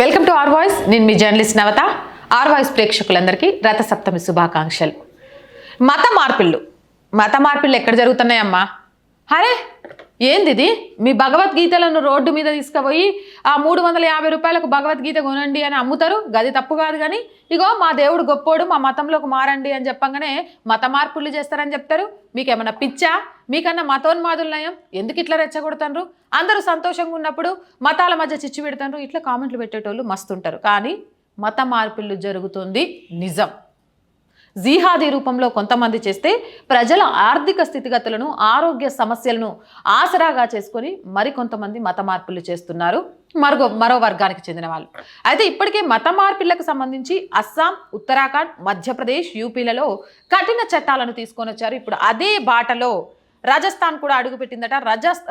Welcome to R voice. నేను మీ journalist Navata. R voice ప్రేక్షకులందరికీ రథసప్తమి శుభాకాంక్షలు. మత మార్పిళ్ళు ఎక్కడ జరుగుతున్నాయమ్మా? అరే ఏంది మీ భగవద్గీతలను రోడ్డు మీద తీసుకుపోయి ఆ 350 రూపాయలకు భగవద్గీత కొనండి అని అమ్ముతారు. గది తప్పు కాదు, కానీ ఇగో మా దేవుడు గొప్పోడు, మా మతంలోకి మారండి అని చెప్పంగానే మత మార్పులు చేస్తారని చెప్తారు. మీకేమన్నా పిచ్చా? మీకన్నా మతోన్మాదులు నయం. ఎందుకు ఇట్లా రెచ్చగొడతారు? అందరూ సంతోషంగా ఉన్నప్పుడు మతాల మధ్య చిచ్చు పెడతారు. ఇట్లా కామెంట్లు పెట్టేటోళ్ళు మస్తుంటారు. కానీ మత మార్పులు జరుగుతుంది నిజం. జిహాదీ రూపంలో కొంతమంది చేస్తే ప్రజల ఆర్థిక స్థితిగతులను, ఆరోగ్య సమస్యలను ఆసరాగా చేసుకొని మరికొంతమంది మత మార్పులు చేస్తున్నారు, మరో వర్గానికి చెందిన వాళ్ళు. అయితే ఇప్పటికే మత మార్పిళ్లకు సంబంధించి అస్సాం, ఉత్తరాఖండ్, మధ్యప్రదేశ్, యూపీలలో కఠిన చట్టాలను తీసుకొని వచ్చారు. ఇప్పుడు అదే బాటలో రాజస్థాన్ కూడా అడుగుపెట్టిందట.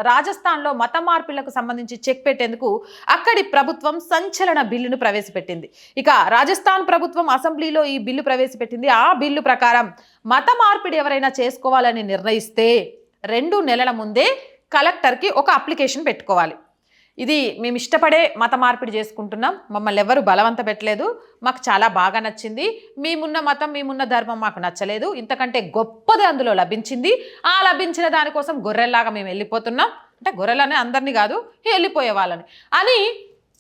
రాజస్థాన్లో మత మార్పిళ్లకు సంబంధించి చెక్ పెట్టేందుకు అక్కడి ప్రభుత్వం సంచలన బిల్లును ప్రవేశపెట్టింది. ఇక రాజస్థాన్ ప్రభుత్వం అసెంబ్లీలో ఈ బిల్లు ప్రవేశపెట్టింది. ఆ బిల్లు ప్రకారం మత మార్పిడి ఎవరైనా చేసుకోవాలని నిర్ణయిస్తే 2 నెలల ముందే కలెక్టర్కి ఒక అప్లికేషన్ పెట్టుకోవాలి. ఇది మేము ఇష్టపడే మత మార్పిడి చేసుకుంటున్నాం, మమ్మల్ని ఎవరు బలవంత పెట్టలేదు, మాకు చాలా బాగా నచ్చింది, మేమున్న మతం, మేమున్న ధర్మం మాకు నచ్చలేదు, ఇంతకంటే గొప్పది అందులో లభించింది, ఆ లభించిన దానికోసం గొర్రెల్లాగా మేము వెళ్ళిపోతున్నాం, అంటే గొర్రెలనే అందరినీ కాదు, వెళ్ళిపోయే వాళ్ళని అని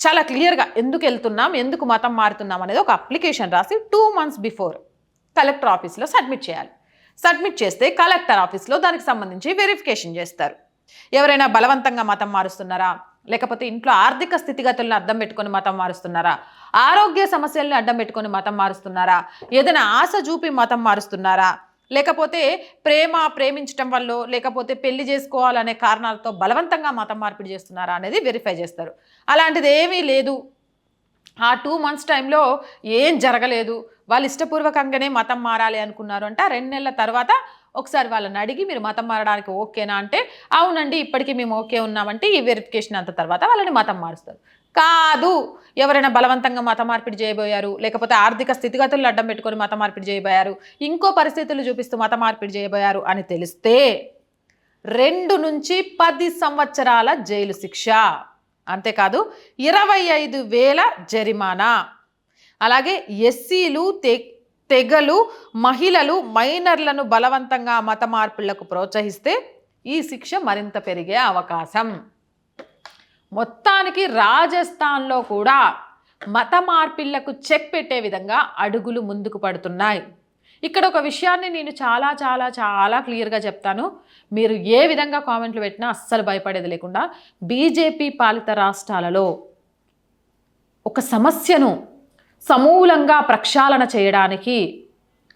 చాలా క్లియర్గా ఎందుకు వెళ్తున్నాం, ఎందుకు మతం మారుతున్నాం అనేది ఒక అప్లికేషన్ రాసి 2 months బిఫోర్ కలెక్టర్ ఆఫీస్లో సబ్మిట్ చేయాలి. సబ్మిట్ చేస్తే కలెక్టర్ ఆఫీస్లో దానికి సంబంధించి వెరిఫికేషన్ చేస్తారు. ఎవరైనా బలవంతంగా మతం మారుస్తున్నారా, లేకపోతే ఇంట్లో ఆర్థిక స్థితిగతులను అడ్డం పెట్టుకొని మతం మారుస్తున్నారా, ఆరోగ్య సమస్యలను అడ్డం పెట్టుకొని మతం మారుస్తున్నారా, ఏదైనా ఆశ చూపి మతం మారుస్తున్నారా, లేకపోతే ప్రేమించటం వల్ల, లేకపోతే పెళ్లి చేసుకోవాలనే కారణాలతో బలవంతంగా మతం మార్పిడి చేస్తున్నారా అనేది వెరిఫై చేస్తారు. అలాంటిది ఏమీ లేదు, ఆ 2 months టైంలో ఏం జరగలేదు, వాళ్ళు ఇష్టపూర్వకంగానే మతం మారాలి అనుకున్నారు అంటే 2 నెలల తర్వాత ఒకసారి వాళ్ళని అడిగి మీరు మతం మారడానికి ఓకేనా అంటే అవునండి ఇప్పటికీ మేము ఓకే ఉన్నామంటే ఈ వెరిఫికేషన్ అంత తర్వాత వాళ్ళని మతం మారుస్తారు. కాదు, ఎవరైనా బలవంతంగా మత మార్పిడి చేయబోయారు, లేకపోతే ఆర్థిక స్థితిగతులను అడ్డం పెట్టుకొని మత మార్పిడి చేయబోయారు, ఇంకో పరిస్థితులు చూపిస్తూ మత మార్పిడి చేయబోయారు అని తెలిస్తే 2 నుంచి 10 సంవత్సరాల జైలు శిక్ష, అంతేకాదు 25,000 జరిమానా. అలాగే ఎస్సీలు, తెగలు, మహిళలు, మైనర్లను బలవంతంగా మత మార్పిళ్లకు ప్రోత్సహిస్తే ఈ శిక్ష మరింత పెరిగే అవకాశం. మొత్తానికి రాజస్థాన్లో కూడా మత మార్పిళ్లకు చెక్ పెట్టే విధంగా అడుగులు ముందుకు పడుతున్నాయి. ఇక్కడ ఒక విషయాన్ని నేను చాలా చాలా చాలా క్లియర్గా చెప్తాను, మీరు ఏ విధంగా కామెంట్లు పెట్టినా అస్సలు భయపడేది లేకుండా, బీజేపీ పాలిత రాష్ట్రాలలో ఒక సమస్యను సమూలంగా ప్రక్షాళన చేయడానికి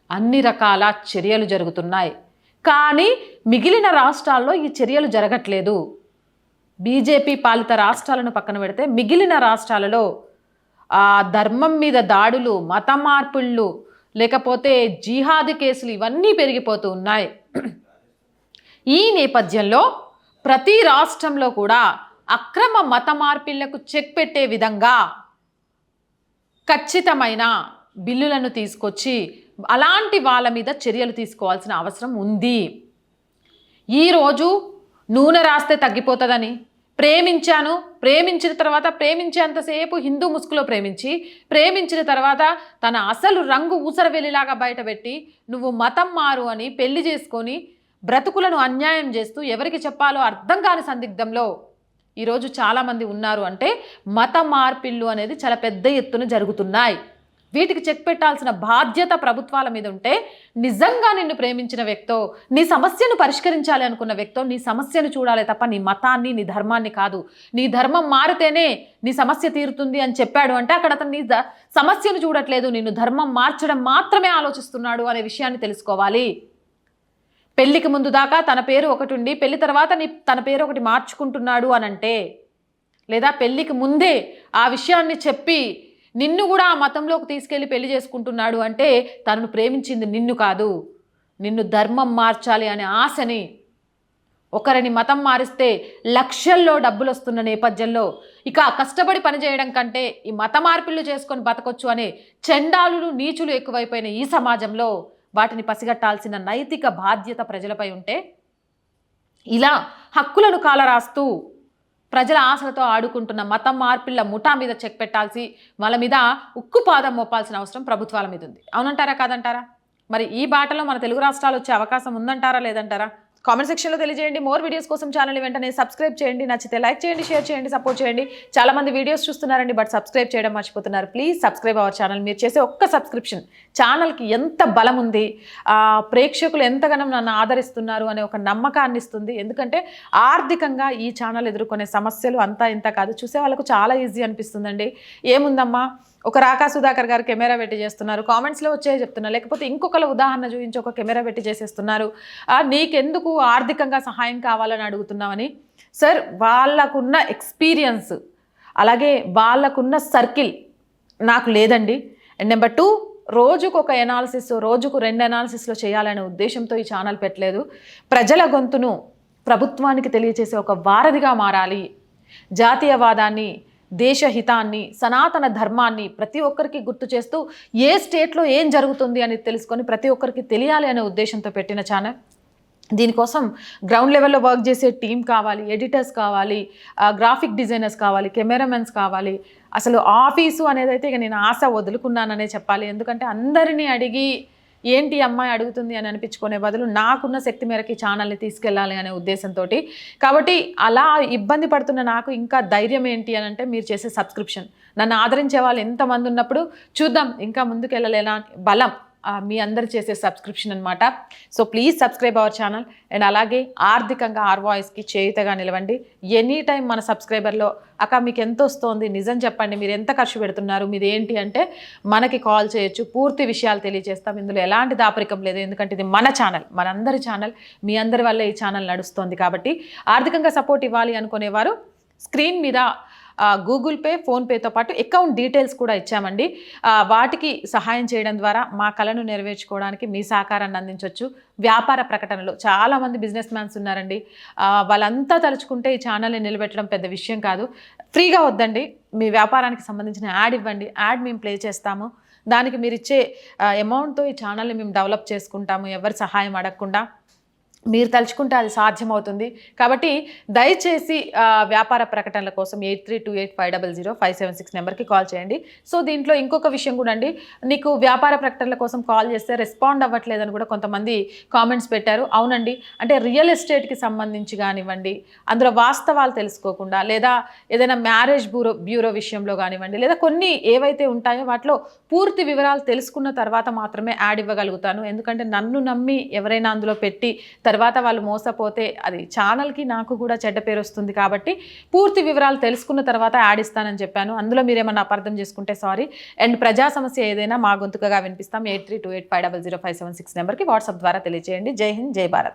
అన్ని రకాల చర్యలు జరుగుతున్నాయి. కానీ మిగిలిన రాష్ట్రాల్లో ఈ చర్యలు జరగట్లేదు. బీజేపీ పాలిత రాష్ట్రాలను పక్కన పెడితే మిగిలిన రాష్ట్రాలలో ధర్మం మీద దాడులు, మత మార్పుళ్ళు, లేకపోతే జిహాదీ కేసులు ఇవన్నీ పెరిగిపోతూ ఉన్నాయి. ఈ నేపథ్యంలో ప్రతి రాష్ట్రంలో కూడా అక్రమ మత మార్పిళ్లకు చెక్ పెట్టే విధంగా ఖచ్చితమైన బిల్లులను తీసుకొచ్చి అలాంటి వాళ్ళ మీద చర్యలు తీసుకోవాల్సిన అవసరం ఉంది. ఈరోజు నూనె రాస్తే తగ్గిపోతుందని ప్రేమించిన తర్వాత ప్రేమించేంతసేపు హిందూ ముసుగులో ప్రేమించిన తర్వాత తన అసలు రంగు ఊసరవెల్లిలాగా బయటపెట్టి నువ్వు మతం మారు అని పెళ్లి చేసుకొని బ్రతుకులను అన్యాయం చేస్తూ ఎవరికి చెప్పాలో అర్థం కాని సందిగ్ధంలో ఈరోజు చాలామంది ఉన్నారు. అంటే మత మార్పిళ్ళు అనేది చాలా పెద్ద ఎత్తున జరుగుతున్నాయి. వీటికి చెక్ పెట్టాల్సిన బాధ్యత ప్రభుత్వాల మీద ఉంటే, నిజంగా నిన్ను ప్రేమించిన వ్యక్తో, నీ సమస్యను పరిష్కరించాలి అనుకున్న వ్యక్తో నీ సమస్యను చూడాలి తప్ప నీ మతాన్ని, నీ ధర్మాన్ని కాదు. నీ ధర్మం మారితేనే నీ సమస్య తీరుతుంది అని చెప్పాడు అంటే అక్కడ అతను నీ సమస్యను చూడట్లేదు, నిన్ను ధర్మం మార్చడం మాత్రమే ఆలోచిస్తున్నాడు అనే విషయాన్ని తెలుసుకోవాలి. పెళ్లికి ముందు దాకా తన పేరు ఒకటి ఉండి పెళ్లి తర్వాత తన పేరు ఒకటి మార్చుకుంటున్నాడు అనంటే, లేదా పెళ్లికి ముందే ఆ విషయాన్ని చెప్పి నిన్ను కూడా ఆ మతంలోకి తీసుకెళ్ళి పెళ్లి చేసుకుంటున్నాడు అంటే తనను ప్రేమించింది నిన్ను కాదు, నిన్ను ధర్మం మార్చాలి అనే ఆశని. ఒకరిని మతం మారిస్తే లక్షల్లో డబ్బులు వస్తున్న నేపథ్యంలో ఇక కష్టపడి పనిచేయడం కంటే ఈ మత మార్పిళ్ళు చేసుకొని బతకొచ్చు అనే చండాలులు, నీచులు ఎక్కువైపోయిన ఈ సమాజంలో వాటిని పసిగట్టాల్సిన నైతిక బాధ్యత ప్రజలపై ఉంటే, ఇలా హక్కులను కాలరాస్తూ ప్రజల ఆశలతో ఆడుకుంటున్న మతం మార్పిళ్ల ముఠా మీద చెక్ పెట్టాల్సి, వాళ్ళ మీద ఉక్కుపాదం మోపాల్సిన అవసరం ప్రభుత్వాల మీద ఉంది. అవునంటారా కాదంటారా? మరి ఈ బాటలో మన తెలుగు రాష్ట్రాలు వచ్చే అవకాశం ఉందంటారా లేదంటారా? కామెంట్ సెక్షన్లో తెలియజేయండి. మోర్ వీడియోస్ కోసం ఛానల్ వెంటనే సబ్స్క్రైబ్ చేయండి. నచ్చితే లైక్ చేయండి, షేర్ చేయండి, సపోర్ట్ చేయండి. చాలా మంది వీడియోస్ చూస్తున్నారండి, బట్ సబ్స్క్రైబ్ చేయడం మర్చిపోతున్నారు. Please subscribe our channel. మీరు చేసే ఒక్క సబ్స్క్రిప్షన్ ఛానల్కి ఎంత బలం ఉంది, ప్రేక్షకులు ఎంతగానో నన్ను ఆదరిస్తున్నారు అనే ఒక నమ్మకాన్ని ఇస్తుంది. ఎందుకంటే ఆర్థికంగా ఈ ఛానల్ ఎదుర్కొనే సమస్యలు అంతా ఇంత కాదు, చూసే వాళ్ళకు చాలా ఈజీ అనిపిస్తుందండి. ఏముందమ్మా, ఒక రాకా సుధాకర్ గారు కెమెరా పెట్టి చేస్తున్నారు, కామెంట్స్లో వచ్చే చెప్తున్నారు, లేకపోతే ఇంకొకరు ఉదాహరణ చూపించి ఒక కెమెరా పెట్టి చేసేస్తున్నారు, నీకెందుకు ఆర్థికంగా సహాయం కావాలని అడుగుతున్నామని. సార్, వాళ్ళకున్న ఎక్స్పీరియన్స్ అలాగే వాళ్ళకున్న సర్కిల్ నాకు లేదండి. అండ్ నెంబర్ 2, రోజుకు ఒక ఎనాలిసిస్, రోజుకు 2 ఎనాలిసిస్లో చేయాలనే ఉద్దేశంతో ఈ ఛానల్ పెట్టలేదు. ప్రజల గొంతును ప్రభుత్వానికి తెలియజేసే ఒక వారధిగా మారాలి. జాతీయవాదాన్ని, దేశహితాన్ని, సనాతన ధర్మాన్ని ప్రతి ఒక్కరికి గుర్తు చేస్తూ ఏ స్టేట్లో ఏం జరుగుతుంది అని తెలుసుకొని ప్రతి ఒక్కరికి తెలియాలి అనే ఉద్దేశంతో పెట్టిన ఛానల్. దీనికోసం గ్రౌండ్ లెవెల్లో వర్క్ చేసే టీం కావాలి, ఎడిటర్స్ కావాలి, గ్రాఫిక్ డిజైనర్స్ కావాలి, కెమెరామెన్స్ కావాలి. అసలు ఆఫీసు అనేది అయితే ఇక నేను ఆశ వదులుకున్నాననే చెప్పాలి. ఎందుకంటే అందరినీ అడిగి ఏంటి అమ్మాయి అడుగుతుంది అని అనిపించుకునే బదులు నాకున్న శక్తి మేరకి ఛానల్ని తీసుకెళ్ళాలి అనే ఉద్దేశంతో. కాబట్టి అలా ఇబ్బంది పడుతున్న నాకు ఇంకా ధైర్యం ఏంటి అని అంటే మీరు చేసే సబ్స్క్రిప్షన్. నన్ను ఆదరించే వాళ్ళు ఎంతమంది ఉన్నప్పుడు చూద్దాం ఇంకా ముందుకు వెళ్ళలేనా బలం మీ అందరు చేసే సబ్స్క్రిప్షన్ అనమాట. So please subscribe our channel. And అలాగే ఆర్థికంగా ఆర్ వాయిస్కి చేయుతగా నిలవండి. ఎనీ టైం మన సబ్స్క్రైబర్లో అక్క మీకు ఎంత వస్తుంది, నిజం చెప్పండి, మీరు ఎంత ఖర్చు పెడుతున్నారు, మీది ఏంటి అంటే మనకి కాల్ చేయొచ్చు, పూర్తి విషయాలు తెలియజేస్తాం. ఇందులో ఎలాంటి దాపరికం లేదు, ఎందుకంటే ఇది మన ఛానల్, మనందరి ఛానల్, మీ అందరి వల్ల ఈ ఛానల్ నడుస్తుంది. కాబట్టి ఆర్థికంగా సపోర్ట్ ఇవ్వాలి అనుకునేవారు స్క్రీన్ మీద గూగుల్ పే, ఫోన్పేతో పాటు అకౌంట్ డీటెయిల్స్ కూడా ఇచ్చామండి. వాటికి సహాయం చేయడం ద్వారా మా కళను నెరవేర్చుకోవడానికి మీ సహకారాన్ని అందించవచ్చు. వ్యాపార ప్రకటనలు చాలామంది బిజినెస్ మ్యాన్స్ ఉన్నారండి, వాళ్ళంతా తలుచుకుంటే ఈ ఛానల్ని నిలబెట్టడం పెద్ద విషయం కాదు. ఫ్రీగా వద్దండి, మీ వ్యాపారానికి సంబంధించిన యాడ్ ఇవ్వండి, యాడ్ మేము ప్లే చేస్తాము. దానికి మీరు ఇచ్చే అమౌంట్తో ఈ ఛానల్ని మేము డెవలప్ చేసుకుంటాము, ఎవరి సహాయం అడగకుండా. మీరు తలుచుకుంటే అది సాధ్యమవుతుంది. కాబట్టి దయచేసి వ్యాపార ప్రకటనల కోసం 8328500576 నెంబర్కి కాల్ చేయండి. సో దీంట్లో ఇంకొక విషయం కూడా అండి, నీకు వ్యాపార ప్రకటనల కోసం కాల్ చేస్తే రెస్పాండ్ అవ్వట్లేదని కూడా కొంతమంది కామెంట్స్ పెట్టారు. అవునండి, అంటే రియల్ ఎస్టేట్కి సంబంధించి కానివ్వండి, అందులో వాస్తవాలు తెలుసుకోకుండా, లేదా ఏదైనా మ్యారేజ్ బ్యూరో విషయంలో కానివ్వండి, లేదా కొన్ని ఏవైతే ఉంటాయో వాటిలో పూర్తి వివరాలు తెలుసుకున్న తర్వాత మాత్రమే యాడ్ ఇవ్వగలుగుతాను. ఎందుకంటే నన్ను నమ్మి ఎవరైనా అందులో పెట్టి తర్వాత వాళ్ళు మోసపోతే అది ఛానల్కి నాకు కూడా చెడ్డ పేరు వస్తుంది. కాబట్టి పూర్తి వివరాలు తెలుసుకున్న తర్వాత యాడ్ ఇస్తానని చెప్పాను. అందులో మీరేమన్నా అపార్థం చేసుకుంటే సారీ. అండ్ ప్రజా సమస్య ఏదైనా మా గొంతుకగా వినిపిస్తాం. 8328500576 నెంబర్కి వాట్సాప్ ద్వారా తెలియజేయండి. జై హింద్, జై భారత్.